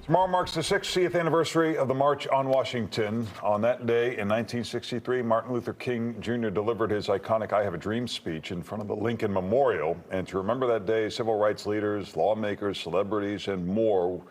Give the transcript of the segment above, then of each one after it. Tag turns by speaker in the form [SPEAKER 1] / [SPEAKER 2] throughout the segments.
[SPEAKER 1] Tomorrow marks the 60th anniversary of the March on Washington. On that day in 1963, Martin Luther King Jr. delivered his iconic I Have a Dream speech in front of the Lincoln Memorial. And to remember that day, civil rights leaders, lawmakers, celebrities, and more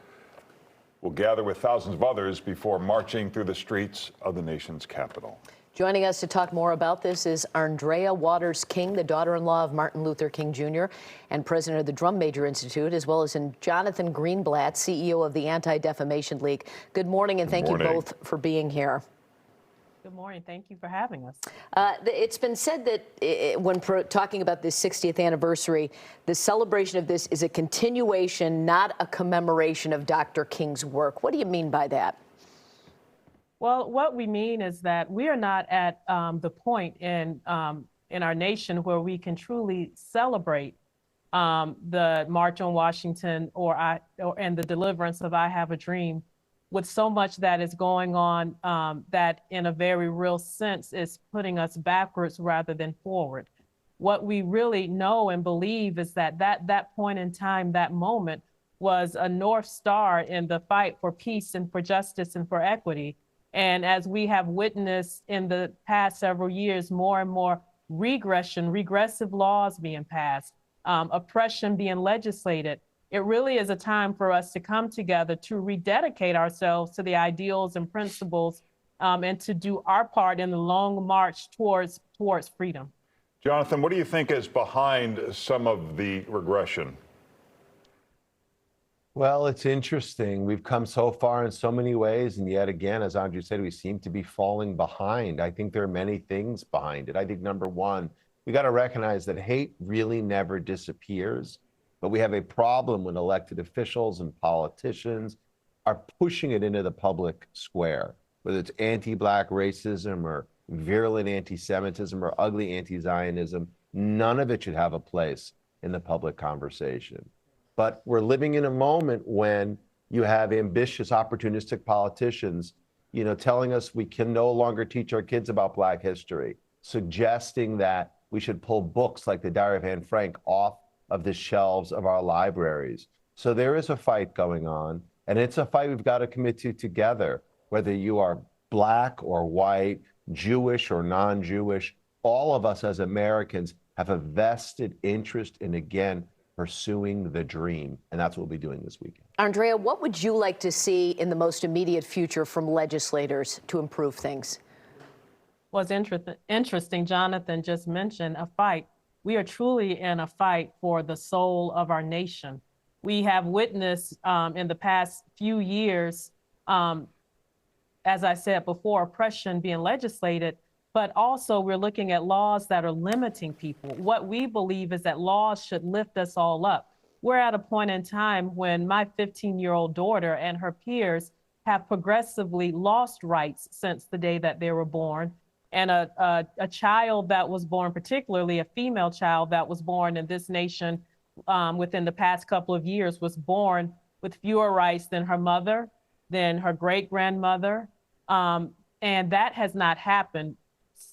[SPEAKER 1] will gather with thousands of others before marching through the streets of the nation's capital.
[SPEAKER 2] Joining us to talk more about this is Andrea Waters King, the daughter-in-law of Martin Luther King Jr. and president of the Drum Major Institute, as well as Jonathan Greenblatt, CEO of the Anti-Defamation League. Good morning, and thank you both for being here.
[SPEAKER 3] Good morning. Thank you for having us.
[SPEAKER 2] It's been said that when talking about this 60th anniversary, the celebration of this is a continuation, not a commemoration of Dr. King's work. What do you mean by that?
[SPEAKER 3] Well, what we mean is that we are not at the point in our nation where we can truly celebrate the March on Washington and the deliverance of I Have a Dream with so much that is going on that in a very real sense is putting us backwards rather than forward. What we really know and believe is that that point in time, that moment, was a North Star in the fight for peace and for justice and for equity. And as we have witnessed in the past several years, more and more regressive laws being passed, oppression being legislated, it really is a time for us to come together to rededicate ourselves to the ideals and principles and to do our part in the long march towards freedom.
[SPEAKER 1] Jonathan, what do you think is behind some of the regression?
[SPEAKER 4] Well, it's interesting. We've come so far in so many ways, and yet again, as Andrew said, we seem to be falling behind. I think there are many things behind it. I think number one, we got to recognize that hate really never disappears, but we have a problem when elected officials and politicians are pushing it into the public square, whether it's anti-Black racism or virulent anti-Semitism or ugly anti-Zionism. None of it should have a place in the public conversation. But we're living in a moment when you have ambitious, opportunistic politicians, telling us we can no longer teach our kids about Black history, suggesting that we should pull books like the Diary of Anne Frank off of the shelves of our libraries. So there is a fight going on, and it's a fight we've got to commit to together, whether you are Black or white, Jewish or non-Jewish. All of us as Americans have a vested interest in, again, pursuing the dream, and that's what we'll be doing this weekend.
[SPEAKER 2] Andrea, what would you like to see in the most immediate future from legislators to improve things?
[SPEAKER 3] Well, it's interesting, Jonathan just mentioned a fight. We are truly in a fight for the soul of our nation. We have witnessed in the past few years, as I said before, oppression being legislated, but also we're looking at laws that are limiting people. What we believe is that laws should lift us all up. We're at a point in time when my 15-year-old daughter and her peers have progressively lost rights since the day that they were born. And a child that was born, particularly a female child that was born in this nation within the past couple of years, was born with fewer rights than her mother, than her great-grandmother. And that has not happened,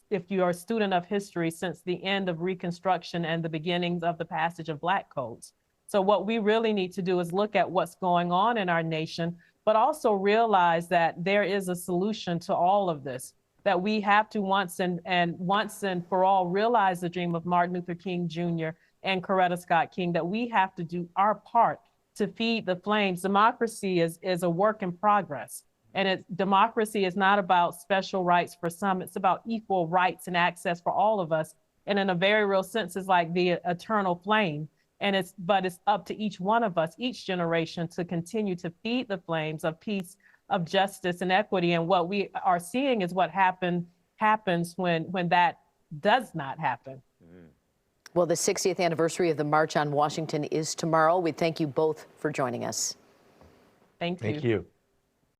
[SPEAKER 3] if you're a student of history, since the end of Reconstruction and the beginnings of the passage of Black codes. So what we really need to do is look at what's going on in our nation, but also realize that there is a solution to all of this, that we have to once and for all realize the dream of Martin Luther King Jr. and Coretta Scott King, that we have to do our part to feed the flames. Democracy is a work in progress. And democracy is not about special rights for some, it's about equal rights and access for all of us. And in a very real sense, it's like the eternal flame. But it's up to each one of us, each generation, to continue to feed the flames of peace, of justice and equity. And what we are seeing is what happens when that does not happen.
[SPEAKER 2] Well, the 60th anniversary of the March on Washington is tomorrow. We thank you both for joining us.
[SPEAKER 3] Thank you.
[SPEAKER 4] Thank you.